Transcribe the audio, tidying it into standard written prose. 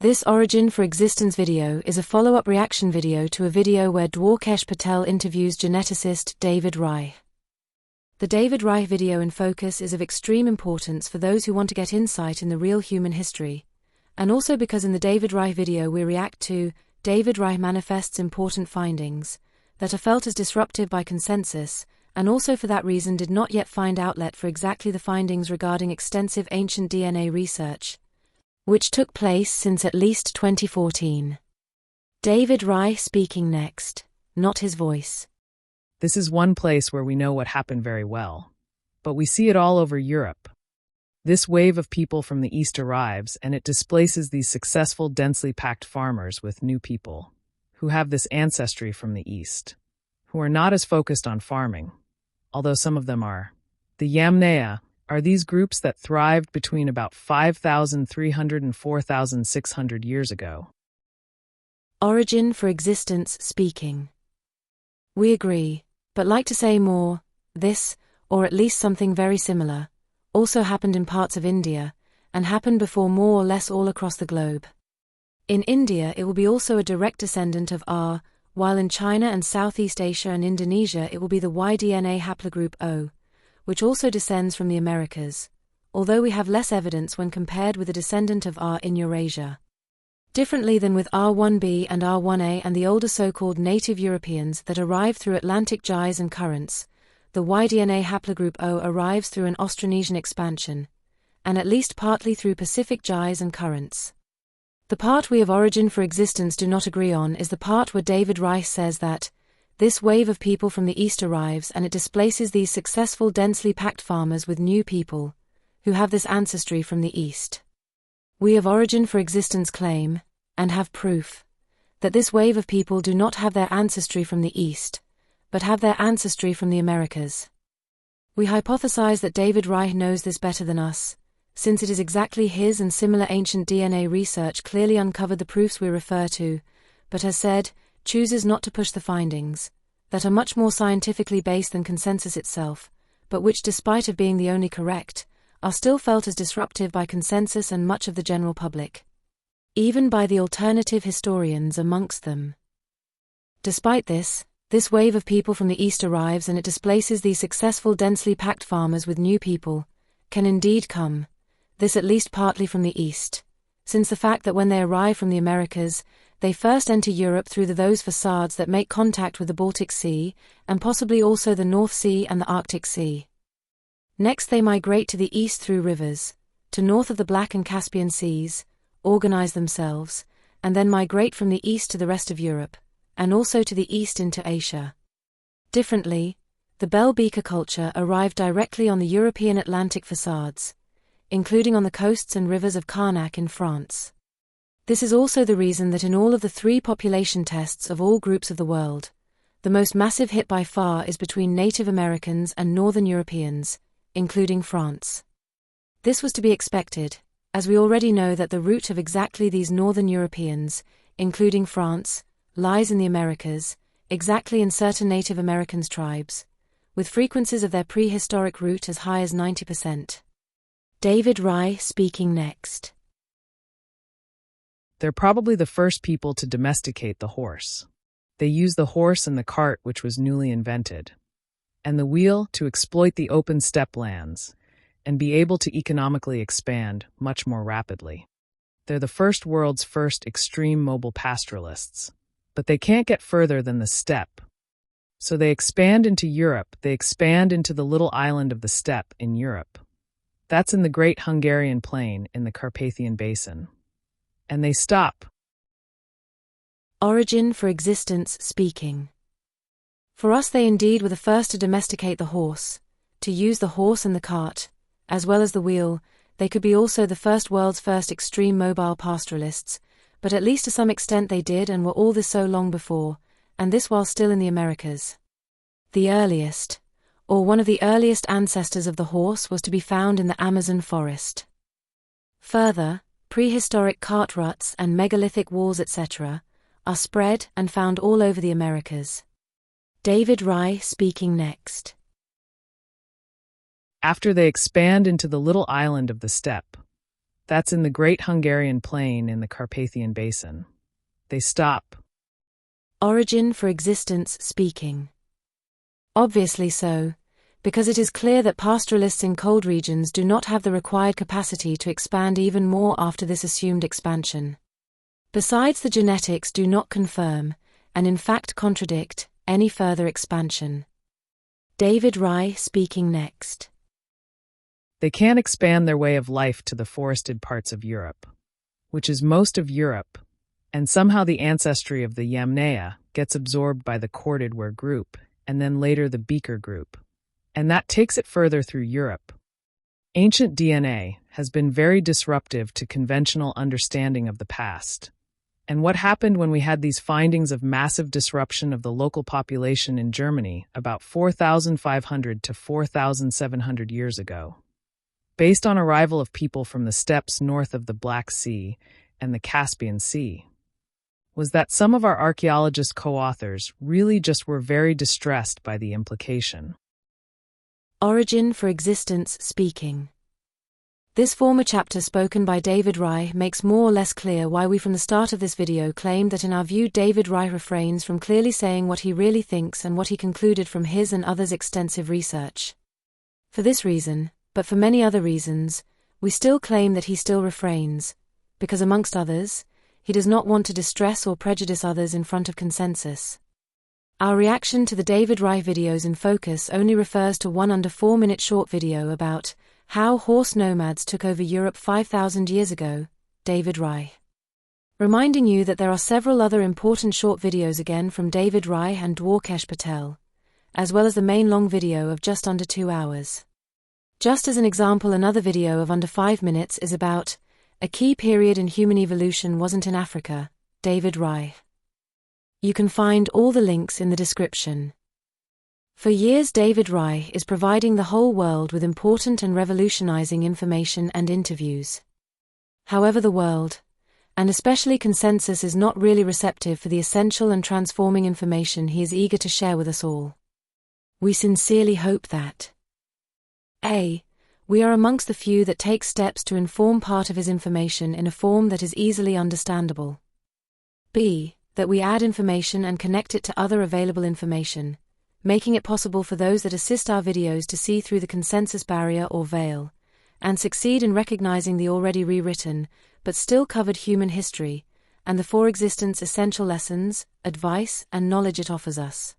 This Origin for Existence video is a follow-up reaction video to a video where Dwarkesh Patel interviews geneticist David Reich. The David Reich video in focus is of extreme importance for those who want to get insight in the real human history, and also because in the David Reich video we react to David Reich manifests important findings that are felt as disruptive by consensus, and also for that reason did not yet find outlet for exactly the findings regarding extensive ancient DNA research, which took place since at least 2014. David Reich speaking next, not his voice. This is one place where we know what happened very well, but we see it all over Europe. This wave of people from the East arrives, and it displaces these successful, densely packed farmers with new people, who have this ancestry from the East, who are not as focused on farming, although some of them are. The Yamnaya are these groups that thrived between about 5,300 and 4,600 years ago. Origin for Existence speaking. We agree, but like to say more. This, or at least something very similar, also happened in parts of India, and happened before more or less all across the globe. In India it will be also a direct descendant of R, while in China and Southeast Asia and Indonesia it will be the Y DNA haplogroup O, which also descends from the Americas, although we have less evidence when compared with a descendant of R in Eurasia. Differently than with R1b and R1a and the older so-called native Europeans that arrived through Atlantic gyres and currents, the Y-DNA haplogroup O arrives through an Austronesian expansion, and at least partly through Pacific gyres and currents. The part we of Origin for Existence do not agree on is the part where David Reich says that this wave of people from the East arrives and it displaces these successful densely packed farmers with new people, who have this ancestry from the East. We of Origin for Existence claim, and have proof, that this wave of people do not have their ancestry from the East, but have their ancestry from the Americas. We hypothesize that David Reich knows this better than us, since it is exactly his and similar ancient DNA research clearly uncovered the proofs we refer to, but as said, chooses not to push the findings, that are much more scientifically based than consensus itself, but which despite of being the only correct, are still felt as disruptive by consensus and much of the general public. Even by the alternative historians amongst them. Despite this wave of people from the East arrives and it displaces these successful densely packed farmers with new people, can indeed come, this at least partly from the East, since the fact that when they arrive from the Americas, they first enter Europe through those facades that make contact with the Baltic Sea, and possibly also the North Sea and the Arctic Sea. Next they migrate to the east through rivers, to north of the Black and Caspian Seas, organize themselves, and then migrate from the east to the rest of Europe, and also to the east into Asia. Differently, the Bell Beaker culture arrived directly on the European Atlantic facades, including on the coasts and rivers of Carnac in France. This is also the reason that in all of the 3 population tests of all groups of the world, the most massive hit by far is between Native Americans and Northern Europeans, including France. This was to be expected, as we already know that the root of exactly these Northern Europeans, including France, lies in the Americas, exactly in certain Native Americans tribes, with frequencies of their prehistoric root as high as 90%. David Reich speaking next. They're probably the first people to domesticate the horse. They used the horse and the cart, which was newly invented, and the wheel to exploit the open steppe lands and be able to economically expand much more rapidly. They're the world's first extreme mobile pastoralists, but they can't get further than the steppe. So they expand into Europe, they expand into the little island of the steppe in Europe. That's in the Great Hungarian Plain in the Carpathian Basin. And they stop. Origin for Existence speaking. For us they indeed were the first to domesticate the horse, to use the horse and the cart, as well as the wheel. They could be also the world's first extreme mobile pastoralists, but at least to some extent they did and were all this so long before, and this while still in the Americas. The earliest, or one of the earliest ancestors of the horse was to be found in the Amazon forest. Further, prehistoric cart ruts and megalithic walls etc. are spread and found all over the Americas. David Reich speaking next. After they expand into the little island of the steppe, That's in the Great Hungarian Plain in the Carpathian Basin. They stop. Origin for existence speaking. Obviously so, because it is clear that pastoralists in cold regions do not have the required capacity to expand even more after this assumed expansion. Besides, the genetics do not confirm, and in fact contradict, any further expansion. David Reich speaking next. They can't expand their way of life to the forested parts of Europe, which is most of Europe, and somehow the ancestry of the Yamnaya gets absorbed by the corded ware group, and then later the beaker group. And that takes it further through Europe. Ancient DNA has been very disruptive to conventional understanding of the past. And what happened when we had these findings of massive disruption of the local population in Germany about 4,500 to 4,700 years ago? Based on arrival of people from the steppes north of the Black Sea and the Caspian Sea, was that some of our archaeologist co-authors really just were very distressed by the implication. Origin for existence speaking. This former chapter spoken by David Reich makes more or less clear why we from the start of this video claimed that in our view David Reich refrains from clearly saying what he really thinks and what he concluded from his and others' extensive research. For this reason, but for many other reasons, we still claim that he still refrains, because amongst others, he does not want to distress or prejudice others in front of consensus. Our reaction to the David Reich videos in focus only refers to one under 4-minute short video about how horse nomads took over Europe 5,000 years ago, David Reich. Reminding you that there are several other important short videos again from David Reich and Dwarkesh Patel, as well as the main long video of just under 2 hours. Just as an example, another video of under 5 minutes is about a key period in human evolution wasn't in Africa, David Reich. You can find all the links in the description. For years, David Reich is providing the whole world with important and revolutionizing information and interviews. However, the world, and especially consensus, is not really receptive for the essential and transforming information he is eager to share with us all. We sincerely hope that A. We are amongst the few that take steps to inform part of his information in a form that is easily understandable. B. That we add information and connect it to other available information, making it possible for those that assist our videos to see through the consensus barrier or veil, and succeed in recognizing the already rewritten, but still covered human history, and the for existence essential lessons, advice, and knowledge it offers us.